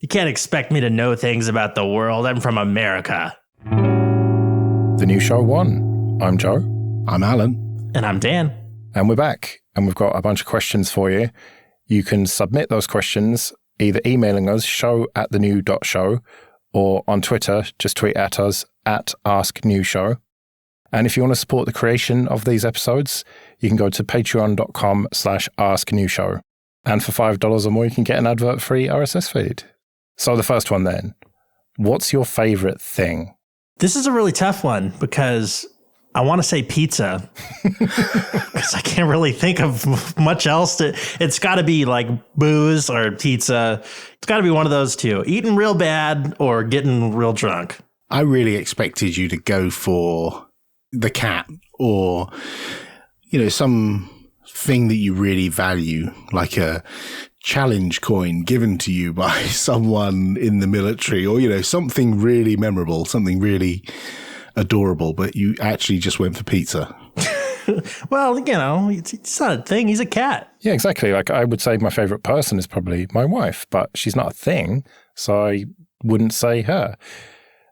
You can't expect me to know things about the world. I'm from America. The New Show 1. I'm Joe. I'm Alan. And I'm Dan. And we're back. And we've got a bunch of questions for you. You can submit those questions either emailing us, show@thenew.show, or on Twitter, just tweet at us, @AskNewShow. And if you want to support the creation of these episodes, you can go to patreon.com/AskNewShow. And for $5 or more, you can get an advert-free RSS feed. So the first one then, what's your favorite thing? This is a really tough one because I want to say pizza because I can't really think of much else. It's got to be like booze or pizza. It's got to be one of those two, eating real bad or getting real drunk. I really expected you to go for the cat or, some thing that you really value, like a challenge coin given to you by someone in the military or, something really memorable, something really adorable, but you actually just went for pizza. Well, it's not a thing. He's a cat. Yeah, exactly. Like I would say my favorite person is probably my wife, but she's not a thing, so I wouldn't say her.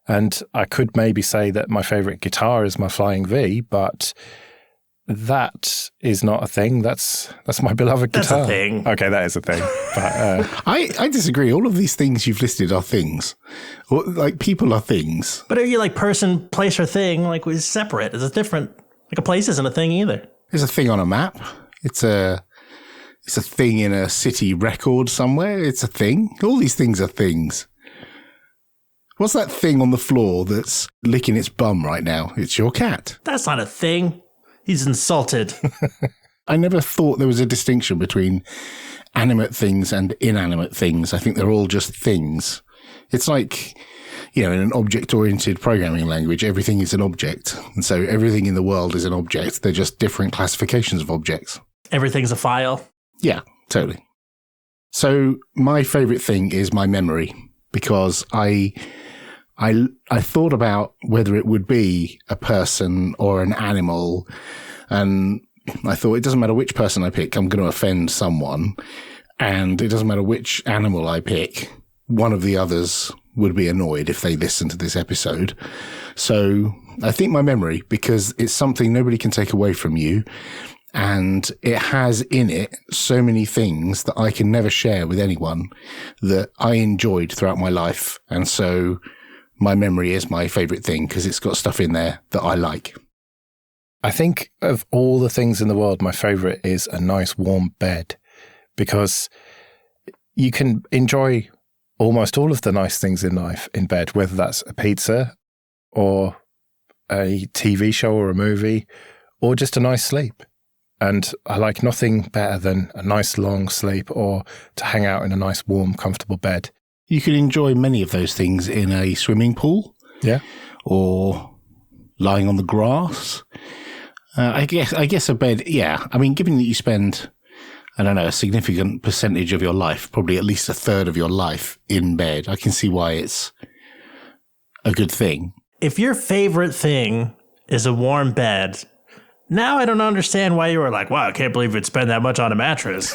And I could maybe say that my favorite guitar is my Flying V, but that is not a thing. That's my beloved guitar. That's a thing. Okay, that is a thing. But I disagree. All of these things you've listed are things. Like people are things. But are you like person, place, or thing? Like it's separate. It's different. Like a place isn't a thing either. There's a thing on a map. It's a thing in a city record somewhere. It's a thing. All these things are things. What's that thing on the floor that's licking its bum right now? It's your cat. That's not a thing. He's insulted. I never thought there was a distinction between animate things and inanimate things. I think they're all just things. It's like, in an object-oriented programming language, everything is an object. And so everything in the world is an object. They're just different classifications of objects. Everything's a file. Yeah, totally. So my favorite thing is my memory because I thought about whether it would be a person or an animal, and I thought it doesn't matter which person I pick, I'm going to offend someone, and it doesn't matter which animal I pick, one of the others would be annoyed if they listen to this episode. So I think my memory, because it's something nobody can take away from you, and it has in it so many things that I can never share with anyone that I enjoyed throughout my life, and so my memory is my favorite thing because it's got stuff in there that I like. I think of all the things in the world, my favorite is a nice warm bed because you can enjoy almost all of the nice things in life in bed, whether that's a pizza or a TV show or a movie or just a nice sleep. And I like nothing better than a nice long sleep or to hang out in a nice warm, comfortable bed. You can enjoy many of those things in a swimming pool. Yeah. Or lying on the grass. I guess a bed, yeah. I mean, given that you spend, I don't know, a significant percentage of your life, probably at least a third of your life in bed, I can see why it's a good thing. If your favorite thing is a warm bed, now I don't understand why you were like, wow, I can't believe you'd spend that much on a mattress.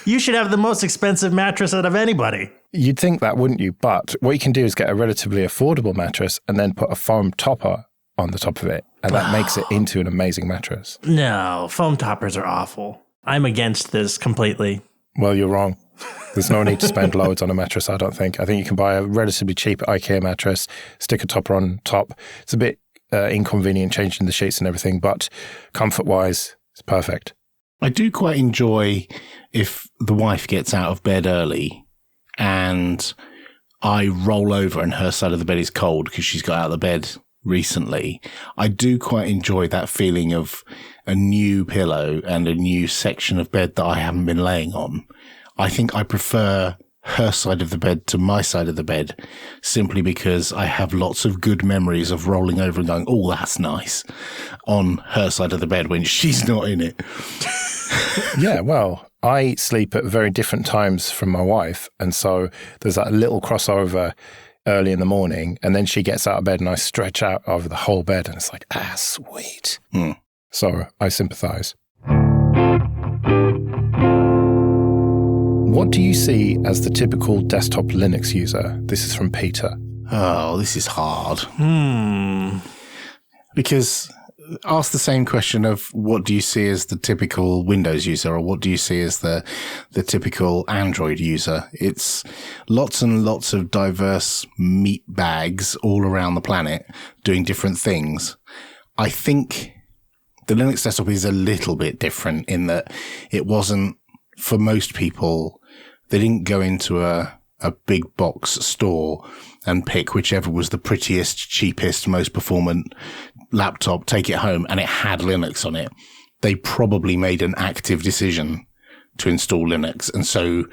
You should have the most expensive mattress out of anybody. You'd think that, wouldn't you? But what you can do is get a relatively affordable mattress and then put a foam topper on the top of it. And that makes it into an amazing mattress. No, foam toppers are awful. I'm against this completely. Well, you're wrong. There's no need to spend loads on a mattress, I don't think. I think you can buy a relatively cheap IKEA mattress, stick a topper on top. It's a bit inconvenient changing the sheets and everything, but comfort-wise, it's perfect. I do quite enjoy if the wife gets out of bed early and I roll over and her side of the bed is cold because she's got out of the bed recently. I do quite enjoy that feeling of a new pillow and a new section of bed that I haven't been laying on. I think I prefer her side of the bed to my side of the bed simply because I have lots of good memories of rolling over and going, oh, that's nice, on her side of the bed when she's not in it. Yeah, well, I sleep at very different times from my wife. And so there's that little crossover early in the morning. And then she gets out of bed and I stretch out over the whole bed. And it's like, sweet. So I sympathize. What do you see as the typical desktop Linux user? This is from Peter. Oh, this is hard. Because ask the same question of what do you see as the typical Windows user, or what do you see as the typical Android user? It's lots and lots of diverse meat bags all around the planet doing different things. I think the Linux desktop is a little bit different in that it wasn't, for most people, they didn't go into a big box store and pick whichever was the prettiest, cheapest, most performant laptop, take it home, and it had Linux on it. They probably made an active decision to install Linux. And so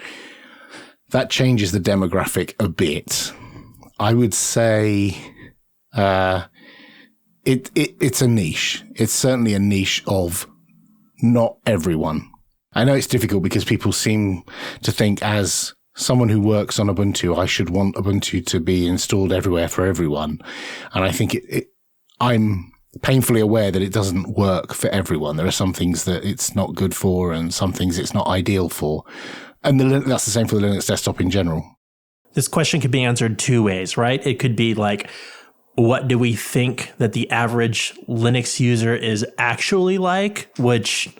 that changes the demographic a bit. I would say it's a niche. It's certainly a niche of not everyone. I know it's difficult because people seem to think, as someone who works on Ubuntu, I should want Ubuntu to be installed everywhere for everyone. And I think I'm painfully aware that it doesn't work for everyone. There are some things that it's not good for and some things it's not ideal for. And that's the same for the Linux desktop in general. This question could be answered two ways, right? It could be like, what do we think that the average Linux user is actually like? Which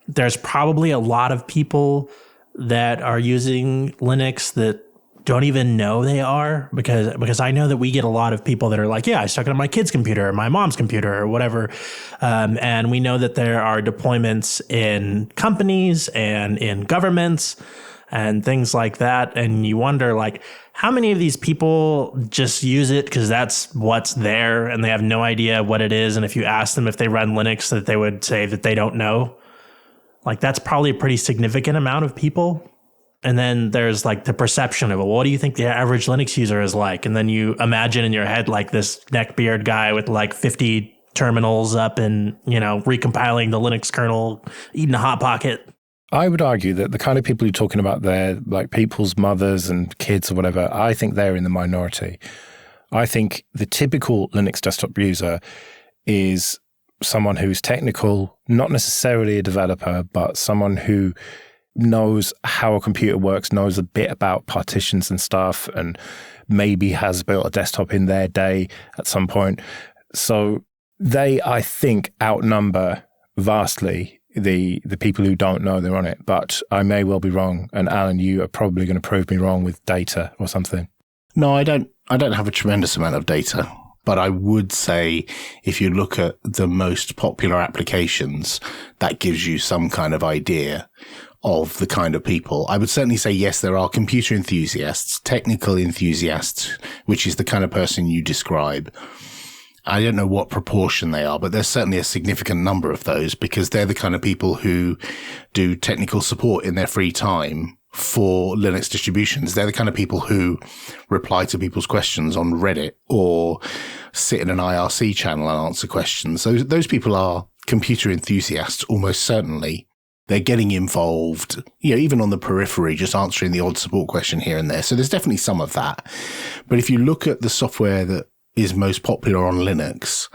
there's probably a lot of people that are using Linux that don't even know they are, because I know that we get a lot of people that are like, yeah, I stuck it on my kid's computer or my mom's computer or whatever. And we know that there are deployments in companies and in governments and things like that. And you wonder, like, how many of these people just use it because that's what's there and they have no idea what it is. And if you ask them if they run Linux, that they would say that they don't know. Like, that's probably a pretty significant amount of people. And then there's like the perception of, well, what do you think the average Linux user is like? And then you imagine in your head like this neckbeard guy with like 50 terminals up and, recompiling the Linux kernel, eating a Hot Pocket. I would argue that the kind of people you're talking about there, like people's mothers and kids or whatever, I think they're in the minority. I think the typical Linux desktop user is someone who's technical, not necessarily a developer, but someone who knows how a computer works, knows a bit about partitions and stuff, and maybe has built a desktop in their day at some point. So they, I think, outnumber vastly the people who don't know they're on it. But I may well be wrong. And Alan, you are probably going to prove me wrong with data or something. No, I don't have a tremendous amount of data. But I would say if you look at the most popular applications, that gives you some kind of idea of the kind of people. I would certainly say, yes, there are computer enthusiasts, technical enthusiasts, which is the kind of person you describe. I don't know what proportion they are, but there's certainly a significant number of those because they're the kind of people who do technical support in their free time for Linux distributions. They're the kind of people who reply to people's questions on Reddit or sit in an IRC channel and answer questions. Those people are computer enthusiasts, almost certainly. They're getting involved, even on the periphery, just answering the odd support question here and there. So there's definitely some of that. But if you look at the software that is most popular on Linux,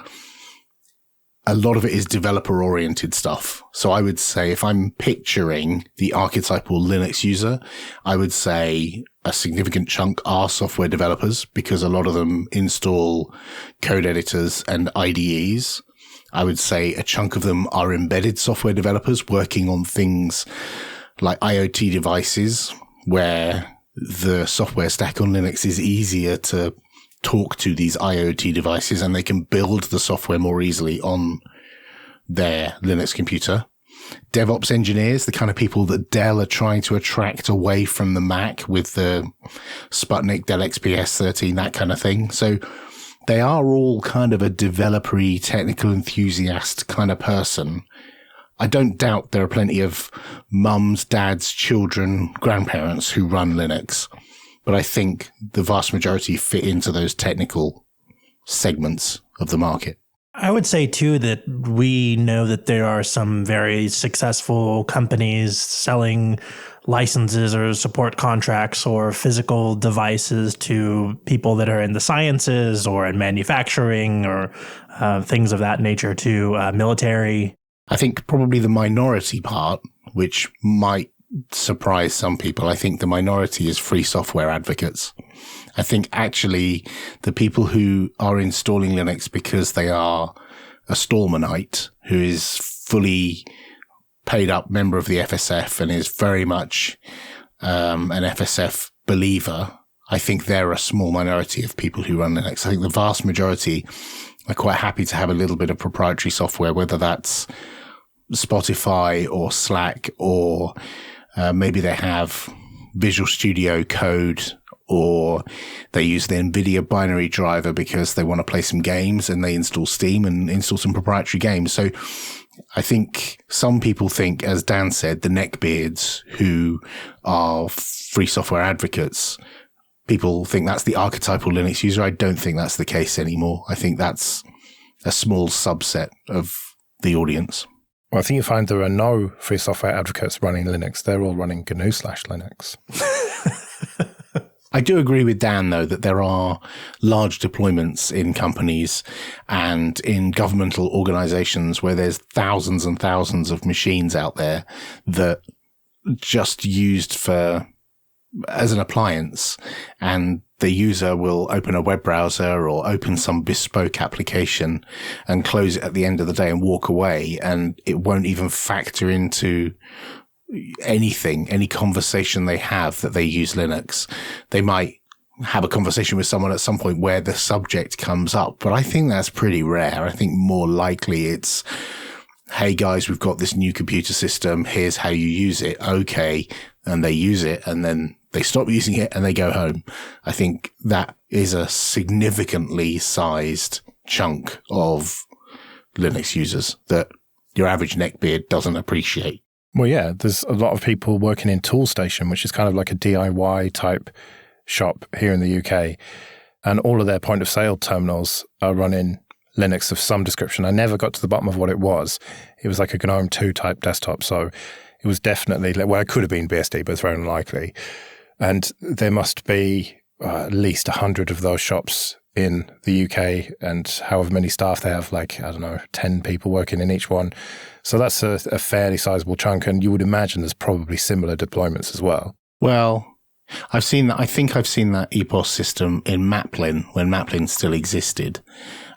a lot of it is developer-oriented stuff. So I would say if I'm picturing the archetypal Linux user, I would say a significant chunk are software developers because a lot of them install code editors and IDEs. I would say a chunk of them are embedded software developers working on things like IoT devices where the software stack on Linux is easier to talk to these IoT devices and they can build the software more easily on their Linux computer. DevOps engineers, the kind of people that Dell are trying to attract away from the Mac with the Sputnik, Dell XPS 13, that kind of thing. So they are all kind of a developer-y, technical enthusiast kind of person. I don't doubt there are plenty of mums, dads, children, grandparents who run Linux. But I think the vast majority fit into those technical segments of the market. I would say, too, that we know that there are some very successful companies selling licenses or support contracts or physical devices to people that are in the sciences or in manufacturing or things of that nature, too, military. I think probably the minority part, which might surprise some people. I think the minority is free software advocates. I think actually the people who are installing Linux because they are a Stallmanite who is fully paid up member of the FSF and is very much an FSF believer, I think they're a small minority of people who run Linux. I think the vast majority are quite happy to have a little bit of proprietary software, whether that's Spotify or Slack, or maybe they have Visual Studio Code, or they use the NVIDIA binary driver because they want to play some games and they install Steam and install some proprietary games. So I think some people think, as Dan said, the neckbeards who are free software advocates, people think that's the archetypal Linux user. I don't think that's the case anymore. I think that's a small subset of the audience. Well, I think you find there are no free software advocates running Linux. They're all running GNU/Linux. I do agree with Dan, though, that there are large deployments in companies and in governmental organizations where there's thousands and thousands of machines out there that just used as an appliance, and the user will open a web browser or open some bespoke application and close it at the end of the day and walk away, and it won't even factor into anything, any conversation they have that they use Linux. They might have a conversation with someone at some point where the subject comes up, but I think that's pretty rare. I think more likely it's, hey guys, we've got this new computer system. Here's how you use it. Okay. And they use it and then they stop using it and they go home. I think that is a significantly sized chunk of Linux users that your average neckbeard doesn't appreciate. Well, yeah, there's a lot of people working in Toolstation, which is kind of like a DIY type shop here in the UK. And all of their point of sale terminals are running Linux of some description. I never got to the bottom of what it was. It was like a GNOME 2 type desktop. So it was definitely, well, it could have been BSD, but it's very unlikely. And there must be at least 100 of those shops in the UK, and however many staff they have, like, I don't know, 10 people working in each one. So that's a fairly sizable chunk, and you would imagine there's probably similar deployments as well. Well, I've seen that. I think I've seen that EPOS system in Maplin when Maplin still existed.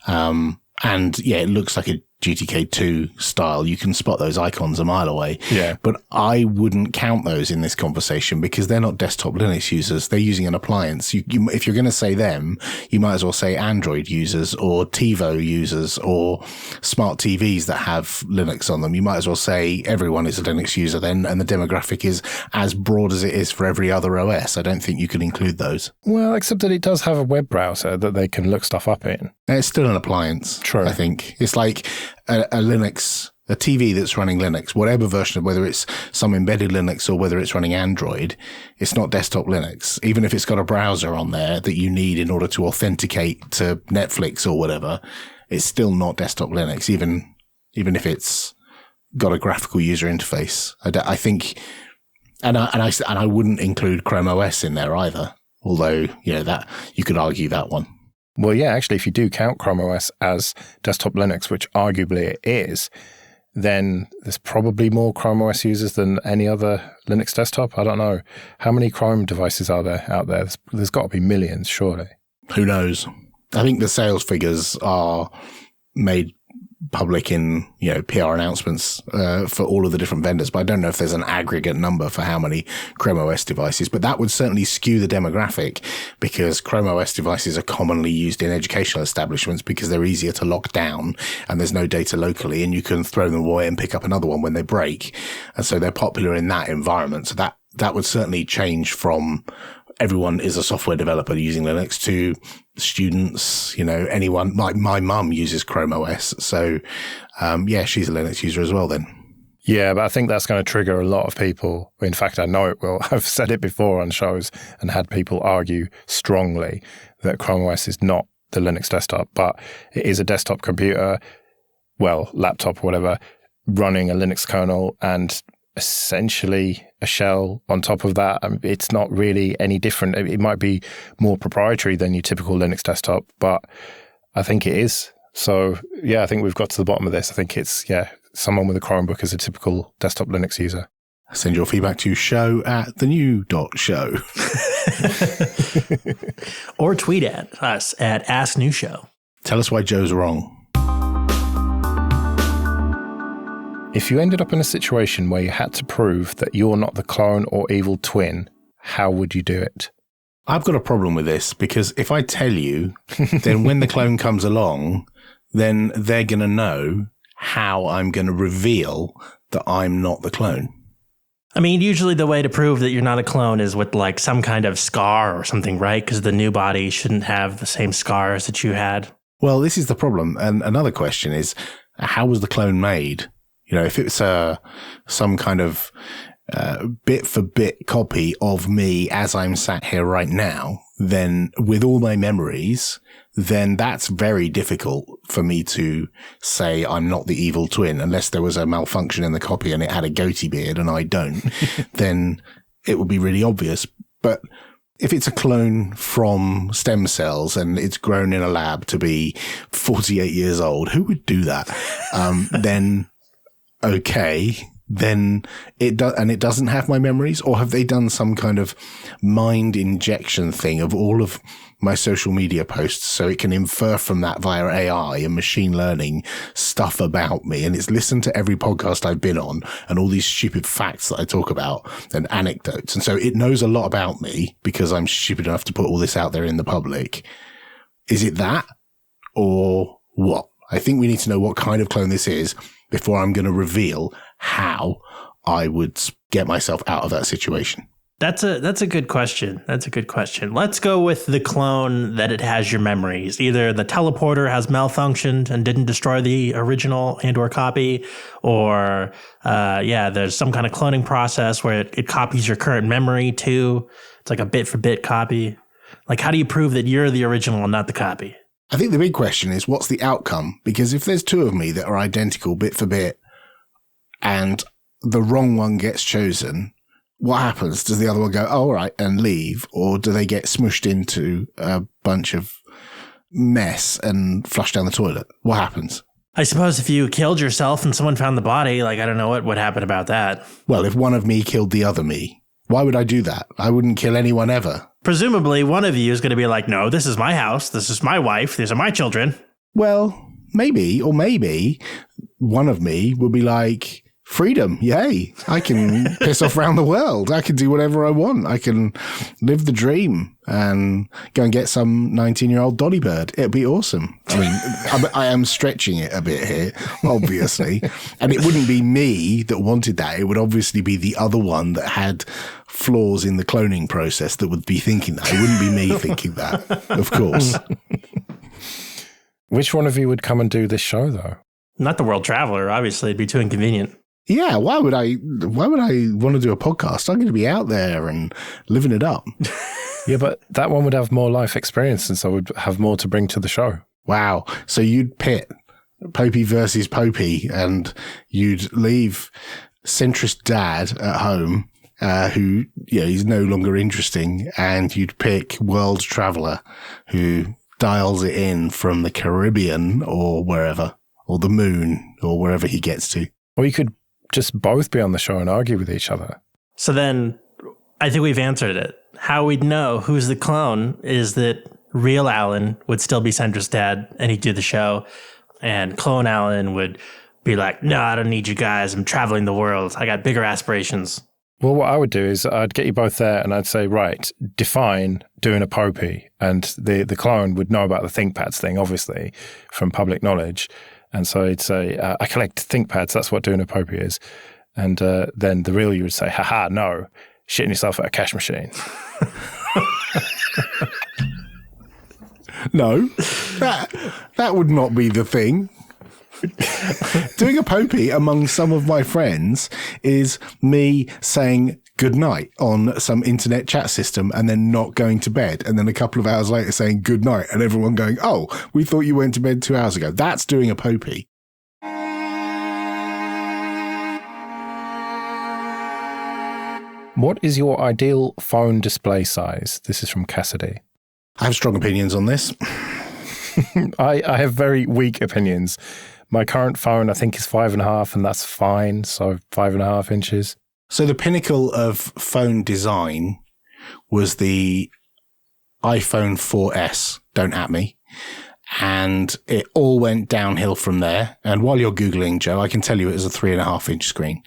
And yeah, it looks like a GTK2 style. You can spot those icons a mile away. Yeah. But I wouldn't count those in this conversation because they're not desktop Linux users. They're using an appliance. If you're going to say them, you might as well say Android users or TiVo users or smart TVs that have Linux on them. You might as well say everyone is a Linux user then, and the demographic is as broad as it is for every other OS. I don't think you could include those. Well, except that it does have a web browser that they can look stuff up in. It's still an appliance. True. I think it's like a Linux, a TV that's running Linux, whatever version of, whether it's some embedded Linux or whether it's running Android, it's not desktop Linux. Even if it's got a browser on there that you need in order to authenticate to Netflix or whatever, it's still not desktop Linux, even if it's got a graphical user interface. I think, and I wouldn't include Chrome OS in there either. Although, that you could argue that one. Well, yeah, actually, if you do count Chrome OS as desktop Linux, which arguably it is, then there's probably more Chrome OS users than any other Linux desktop. I don't know. How many Chrome devices are there out there? There's got to be millions, surely. Who knows? I think the sales figures are made public in, PR announcements for all of the different vendors, but I don't know if there's an aggregate number for how many Chrome OS devices, but that would certainly skew the demographic because Chrome OS devices are commonly used in educational establishments because they're easier to lock down and there's no data locally and you can throw them away and pick up another one when they break. And so they're popular in that environment. So that would certainly change from everyone is a software developer using Linux to students, anyone. My mum uses Chrome OS. So, she's a Linux user as well then. Yeah, but I think that's going to trigger a lot of people. In fact, I know it will. I've said it before on shows and had people argue strongly that Chrome OS is not the Linux desktop, but it is a desktop computer, laptop, whatever, running a Linux kernel and essentially a shell on top of that. It's not really any different. It might be more proprietary than your typical Linux desktop, but I think it is. So, I think we've got to the bottom of this. I think it's, someone with a Chromebook is a typical desktop Linux user. Send your feedback to show@thenew.show. Or tweet at us at AskNewShow. Tell us why Joe's wrong. If you ended up in a situation where you had to prove that you're not the clone or evil twin, how would you do it? I've got a problem with this because if I tell you, then when the clone comes along, then they're going to know how I'm going to reveal that I'm not the clone. I mean, usually the way to prove that you're not a clone is with like some kind of scar or something, right? Because the new body shouldn't have the same scars that you had. Well, this is the problem. And another question is, how was the clone made? You know, if it's some kind of bit for bit copy of me as I'm sat here right now, then with all my memories, then that's very difficult for me to say I'm not the evil twin unless there was a malfunction in the copy and it had a goatee beard and I don't, then it would be really obvious. But if it's a clone from stem cells and it's grown in a lab to be 48 years old, who would do that? Then okay, then it doesn't have my memories, or have they done some kind of mind injection thing of all of my social media posts so it can infer from that via AI and machine learning stuff about me, and it's listened to every podcast I've been on and all these stupid facts that I talk about and anecdotes, and so it knows a lot about me because I'm stupid enough to put all this out there in the public. Is it that or what? I think we need to know what kind of clone this is before I'm going to reveal how I would get myself out of that situation. That's a good question. That's a good question. Let's go with the clone that it has your memories. Either the teleporter has malfunctioned and didn't destroy the original and or copy, or there's some kind of cloning process where it copies your current memory too. It's like a bit for bit copy. Like, how do you prove that you're the original and not the copy? I think the big question is, what's the outcome? Because if there's two of me that are identical bit for bit and the wrong one gets chosen, what happens? Does the other one go, oh, all right, and leave? Or do they get smushed into a bunch of mess and flushed down the toilet? What happens? I suppose if you killed yourself and someone found the body, like, I don't know what would happen about that. Well, if one of me killed the other me, why would I do that? I wouldn't kill anyone ever. Presumably, one of you is going to be like, no, this is my house. This is my wife. These are my children. Well, maybe one of me will be like, freedom, yay. I can piss off around the world. I can do whatever I want. I can live the dream and go and get some 19-year-old Dolly bird. It'd be awesome. I mean, I am stretching it a bit here, obviously. And it wouldn't be me that wanted that. It would obviously be the other one that had flaws in the cloning process that would be thinking that. It wouldn't be me thinking that, of course. Which one of you would come and do this show, though? Not the world traveler, obviously. It'd be too inconvenient. Yeah, why would I want to do a podcast? I'm going to be out there and living it up. Yeah, but that one would have more life experience, and so would have more to bring to the show. Wow. So you'd pit Popey versus Popey, and you'd leave centrist dad at home, who, he's no longer interesting, and you'd pick world traveler who dials it in from the Caribbean or wherever, or the moon, or wherever he gets to. Or you could just both be on the show and argue with each other. So then I think we've answered it. How we'd know who's the clone is that real Alan would still be centrist dad and he'd do the show, and clone Alan would be like, no, I don't need you guys. I'm traveling the world. I got bigger aspirations. Well, what I would do is I'd get you both there and I'd say, right, define doing a Popey. And the clone would know about the ThinkPads thing, obviously, from public knowledge. And so he'd say, I collect ThinkPads. That's what doing a Popey is. And then the real you would say, haha, no, shitting yourself at a cash machine. No, that would not be the thing. Doing a Popey among some of my friends is me saying good night on some internet chat system and then not going to bed. And then a couple of hours later saying good night and everyone going, oh, we thought you went to bed 2 hours ago. That's doing a Popey. What is your ideal phone display size? This is from Cassidy. I have strong opinions on this. I have very weak opinions. My current phone, I think, is 5.5, and that's fine. So 5.5 inches. So the pinnacle of phone design was the iPhone 4S, don't at me. And it all went downhill from there. And while you're Googling, Joe, I can tell you it was a 3.5-inch screen.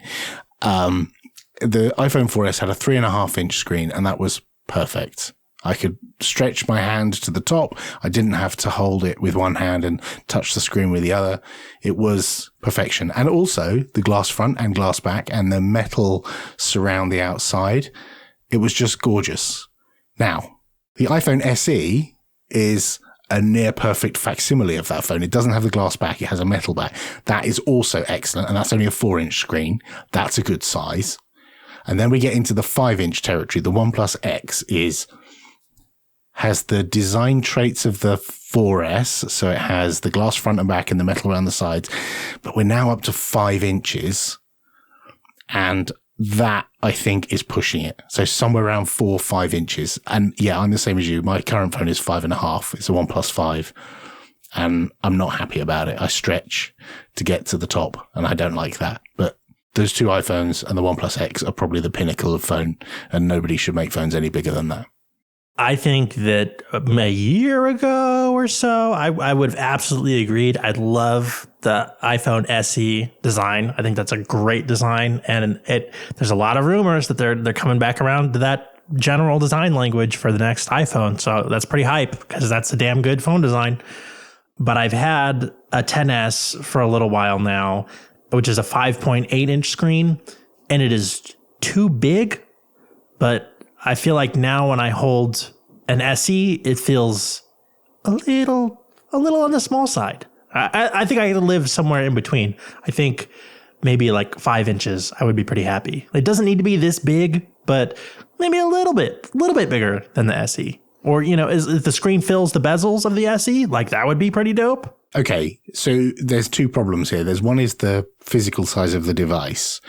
The iPhone 4S had a 3.5-inch screen, and that was perfect. I could stretch my hand to the top. I didn't have to hold it with one hand and touch the screen with the other. It was perfection. And also the glass front and glass back and the metal surround the outside. It was just gorgeous. Now, the iPhone SE is a near perfect facsimile of that phone. It doesn't have the glass back. It has a metal back. That is also excellent. And that's only a 4-inch screen. That's a good size. And then we get into the 5-inch territory. The OnePlus X has the design traits of the 4S. So it has the glass front and back and the metal around the sides. But we're now up to 5 inches. And that, I think, is pushing it. So somewhere around 4 or 5 inches. And yeah, I'm the same as you. My current phone is 5.5. It's a OnePlus 5. And I'm not happy about it. I stretch to get to the top, and I don't like that. But those two iPhones and the OnePlus X are probably the pinnacle of phone, and nobody should make phones any bigger than that. I think that a year ago or so, I would have absolutely agreed. I love the iPhone SE design. I think that's a great design. And there's a lot of rumors that they're coming back around to that general design language for the next iPhone. So that's pretty hype because that's a damn good phone design. But I've had a XS for a little while now, which is a 5.8-inch screen, and it is too big, but I feel like now when I hold an SE, it feels a little on the small side. I think I can live somewhere in between. I think maybe like 5 inches, I would be pretty happy. It doesn't need to be this big, but maybe a little bit bigger than the SE. Or, if the screen fills the bezels of the SE, like that would be pretty dope. Okay, so there's two problems here. There's one is the physical size of the device,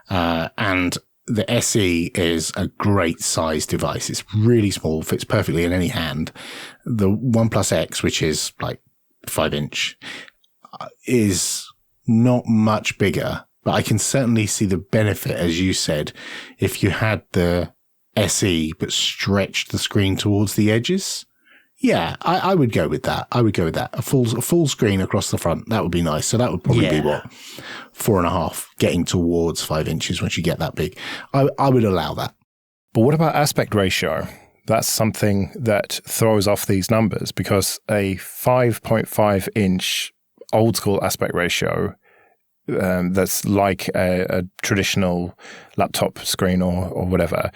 and the SE is a great size device. It's really small, fits perfectly in any hand. The OnePlus X, which is like 5-inch, is not much bigger, but I can certainly see the benefit, as you said, if you had the SE but stretched the screen towards the edges. Yeah, I would go with that. A full screen across the front. That would be nice. So that would probably be 4.5, getting towards 5 inches once you get that big. I would allow that. But what about aspect ratio? That's something that throws off these numbers because a 5.5-inch old school aspect ratio that's like a traditional laptop screen or whatever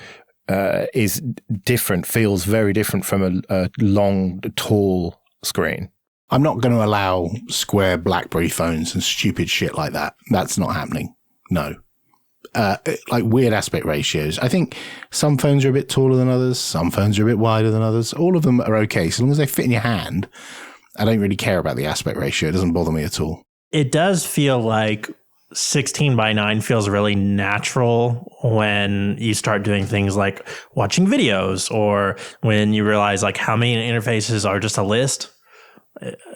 is different, feels very different from a long, tall screen. I'm not going to allow square BlackBerry phones and stupid shit like that. That's not happening. No. Like weird aspect ratios. I think some phones are a bit taller than others. Some phones are a bit wider than others. All of them are okay. So long as they fit in your hand, I don't really care about the aspect ratio. It doesn't bother me at all. It does feel like 16:9 feels really natural when you start doing things like watching videos or when you realize like how many interfaces are just a list.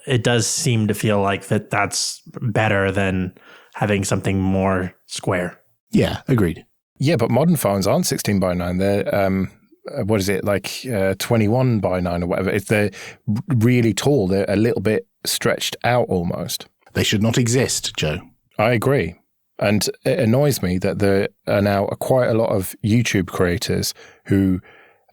It does seem to feel like that's better than having something more square. Yeah, agreed. Yeah, but modern phones aren't 16:9. They're, what is it, like 21:9 or whatever. If they're really tall, they're a little bit stretched out almost. They should not exist, Joe. I agree. And it annoys me that there are now quite a lot of YouTube creators who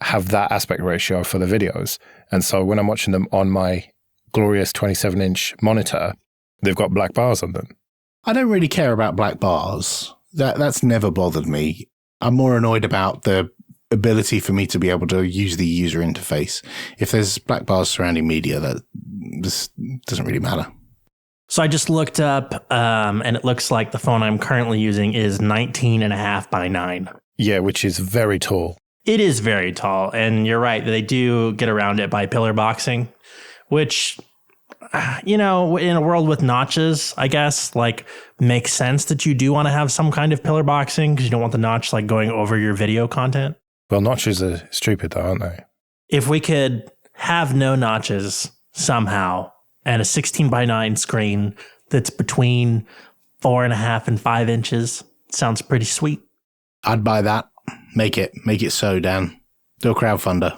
have that aspect ratio for the videos. And so when I'm watching them on my glorious 27-inch monitor, they've got black bars on them. I don't really care about black bars. That's never bothered me. I'm more annoyed about the ability for me to be able to use the user interface. If there's black bars surrounding media, this doesn't really matter. So I just looked up, and it looks like the phone I'm currently using is 19.5 by 9. Yeah, which is very tall. It is very tall, and you're right. They do get around it by pillar boxing, which, in a world with notches, I guess, like, makes sense that you do want to have some kind of pillar boxing because you don't want the notch, like, going over your video content. Well, notches are stupid, though, aren't they? If we could have no notches somehow, and a 16:9 screen that's between 4.5 and 5 inches. Sounds pretty sweet. I'd buy that. Make it so, Dan. Do a crowdfunder.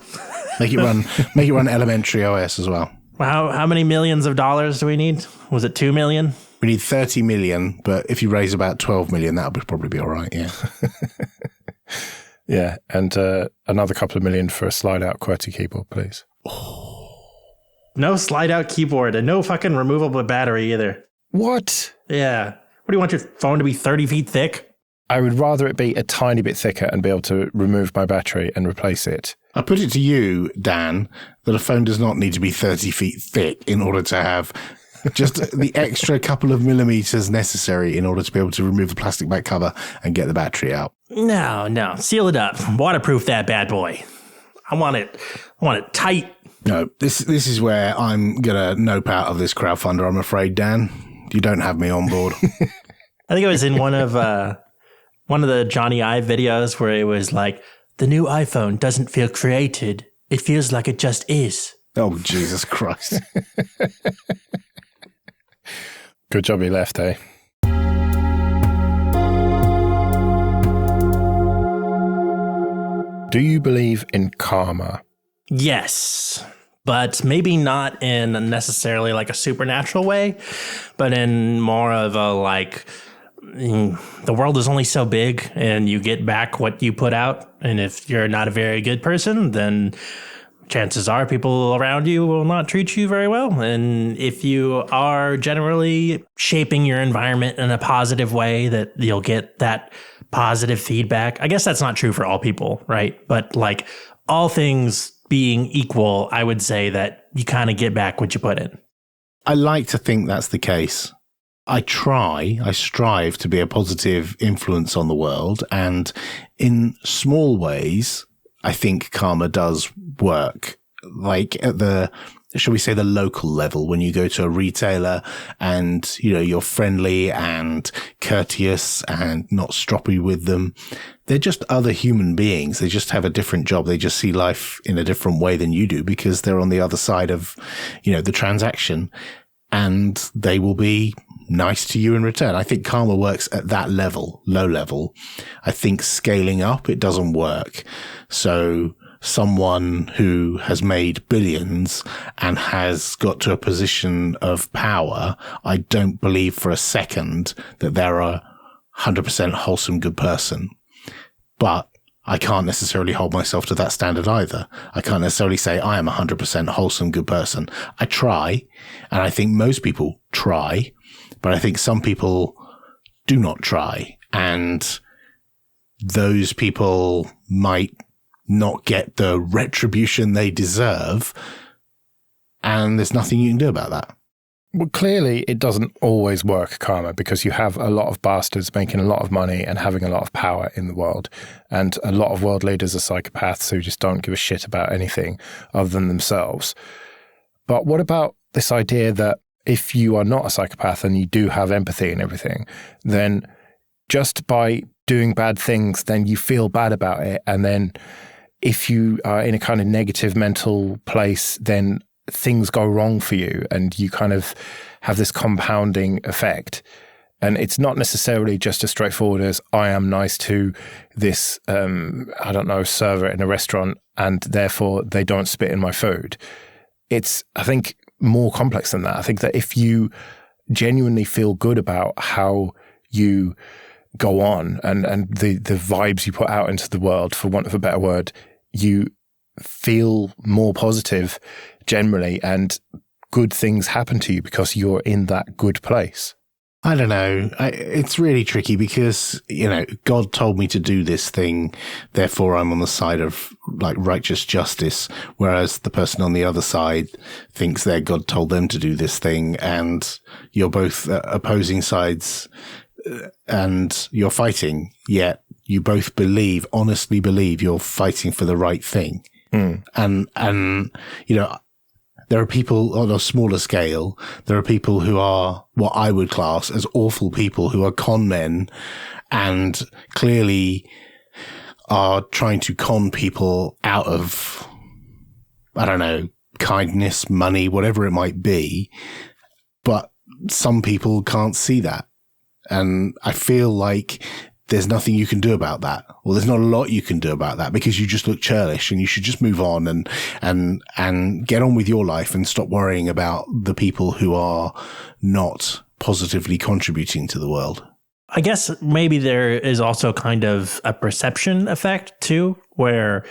Make it run elementary OS as well. How many millions of dollars do we need? Was it 2 million? We need 30 million, but if you raise about 12 million, that would probably be all right, yeah. Yeah, and another couple of million for a slide-out QWERTY keyboard, please. No slide-out keyboard and no fucking removable battery either. What? Yeah. What do you want your phone to be 30 feet thick? I would rather it be a tiny bit thicker and be able to remove my battery and replace it. I put it to you, Dan, that a phone does not need to be 30 feet thick in order to have just the extra couple of millimeters necessary in order to be able to remove the plastic back cover and get the battery out. No. Seal it up. Waterproof that bad boy. I want it tight. No, this is where I'm going to nope out of this crowdfunder, I'm afraid, Dan. You don't have me on board. I think it was in one of the Johnny Ive videos where it was like, the new iPhone doesn't feel created. It feels like it just is. Oh, Jesus Christ. Good job he left, eh? Do you believe in karma? Yes, but maybe not in necessarily like a supernatural way, but in more of a like, the world is only so big and you get back what you put out. And if you're not a very good person, then chances are people around you will not treat you very well. And if you are generally shaping your environment in a positive way, that you'll get that positive feedback. I guess that's not true for all people, right? But like all things being equal, I would say that you kind of get back what you put in. I like to think that's the case. I strive to be a positive influence on the world. And in small ways, I think karma does work. Like at the, shall we say, the local level, when you go to a retailer and, you know, you're friendly and courteous and not stroppy with them. They're just other human beings. They just have a different job. They just see life in a different way than you do because they're on the other side of, you know, the transaction, and they will be nice to you in return. I think karma works at that level, low level. I think scaling up, it doesn't work. So someone who has made billions and has got to a position of power, I don't believe for a second that they're a 100% wholesome good person. But I can't necessarily hold myself to that standard either. I can't necessarily say I am a 100% wholesome good person. I try, and I think most people try, but I think some people do not try, and those people might not get the retribution they deserve, and there's nothing you can do about that. Well, clearly it doesn't always work, karma, because you have a lot of bastards making a lot of money and having a lot of power in the world. And a lot of world leaders are psychopaths who just don't give a shit about anything other than themselves. But what about this idea that if you are not a psychopath and you do have empathy and everything, then just by doing bad things, then you feel bad about it. And then if you are in a kind of negative mental place, then things go wrong for you and you kind of have this compounding effect. And it's not necessarily just as straightforward as I am nice to this, server in a restaurant and therefore they don't spit in my food. It's, I think, more complex than that. I think that if you genuinely feel good about how you go on and the vibes you put out into the world, for want of a better word, you feel more positive generally and good things happen to you because you're in that good place. I don't know. It's really tricky because, you know, God told me to do this thing, therefore I'm on the side of like righteous justice, whereas the person on the other side thinks their God told them to do this thing, and you're both opposing sides and you're fighting, yet you both honestly believe you're fighting for the right thing. And, you know, there are people on a smaller scale. There are people who are what I would class as awful people, who are con men and clearly are trying to con people out of, I don't know, kindness, money, whatever it might be. But some people can't see that. And I feel like there's nothing you can do about that. Well, there's not a lot you can do about that because you just look churlish, and you should just move on and get on with your life and stop worrying about the people who are not positively contributing to the world. I guess maybe there is also kind of a perception effect too, where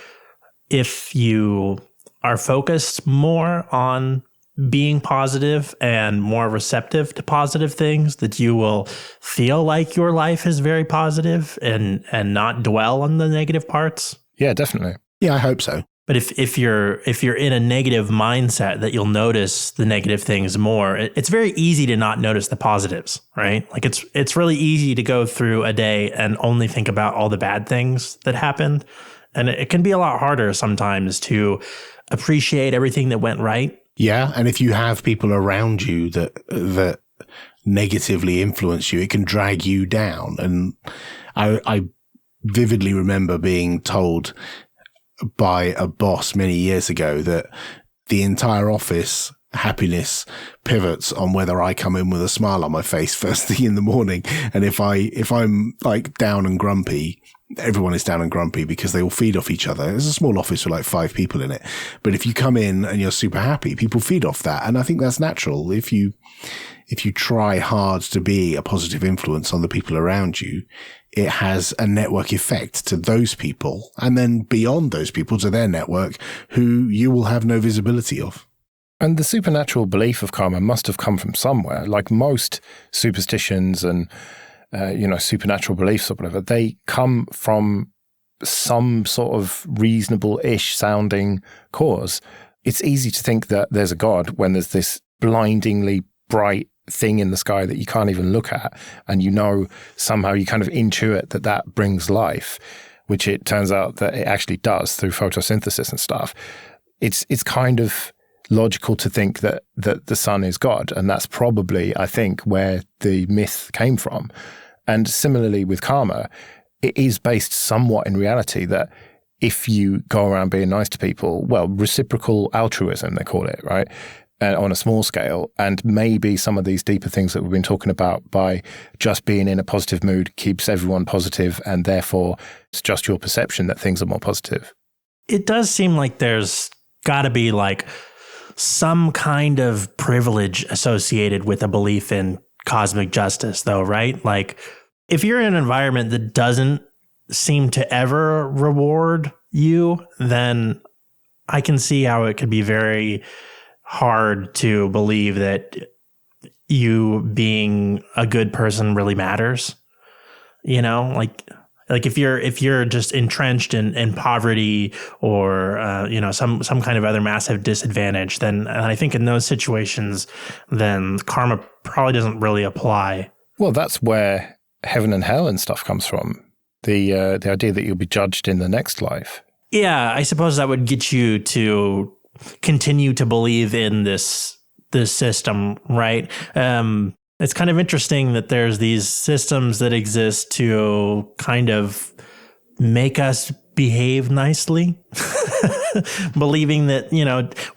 if you are focused more on being positive and more receptive to positive things, that you will feel like your life is very positive and not dwell on the negative parts. Yeah, definitely. Yeah, I hope so. But if you're in a negative mindset, that you'll notice the negative things more. It's very easy to not notice the positives, right? Like it's really easy to go through a day and only think about all the bad things that happened. And it can be a lot harder sometimes to appreciate everything that went right. Yeah, and if you have people around you that negatively influence you, it can drag you down. And I vividly remember being told by a boss many years ago that the entire office happiness pivots on whether I come in with a smile on my face first thing in the morning. And if I'm like down and grumpy, everyone is down and grumpy because they all feed off each other. It's a small office with like 5 people in it. But if you come in and you're super happy, people feed off that. And I think that's natural. If you try hard to be a positive influence on the people around you, it has a network effect to those people, and then beyond those people to their network, who you will have no visibility of. And the supernatural belief of karma must have come from somewhere. Like most superstitions and, supernatural beliefs or whatever, they come from some sort of reasonable-ish sounding cause. It's easy to think that there's a God when there's this blindingly bright thing in the sky that you can't even look at, and somehow you kind of intuit that brings life, which it turns out that it actually does through photosynthesis and stuff. It's kind of logical to think that the sun is God, and that's probably, I think, where the myth came from. And similarly with karma, it is based somewhat in reality that if you go around being nice to people, well, reciprocal altruism, they call it, right? On a small scale, and maybe some of these deeper things that we've been talking about, by just being in a positive mood keeps everyone positive, and therefore it's just your perception that things are more positive. It does seem like there's got to be like some kind of privilege associated with a belief in cosmic justice, though, right? Like if you're in an environment that doesn't seem to ever reward you, then I can see how it could be very hard to believe that you being a good person really matters. Like if you're just entrenched in poverty or some kind of other massive disadvantage, then I think in those situations, then karma probably doesn't really apply. Well, that's where heaven and hell and stuff comes from. The idea that you'll be judged in the next life. Yeah, I suppose that would get you to continue to believe in this system, right? It's kind of interesting that there's these systems that exist to kind of make us behave nicely, believing that,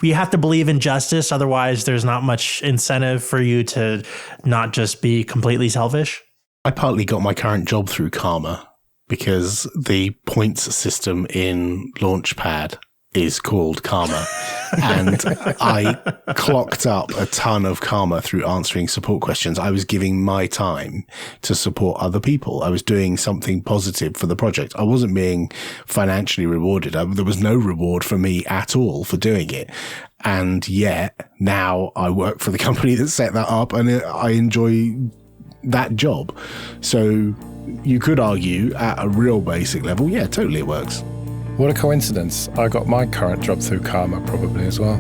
we have to believe in justice. Otherwise, there's not much incentive for you to not just be completely selfish. I partly got my current job through karma because the points system in Launchpad is called karma. And I clocked up a ton of karma through answering support questions. I was giving my time to support other people. I was doing something positive for the project. I wasn't being financially rewarded. There was no reward for me at all for doing it. And yet now I work for the company that set that up, and I enjoy that job. So you could argue at a real basic level, yeah, totally it works. What a coincidence. I got my current job through karma probably as well.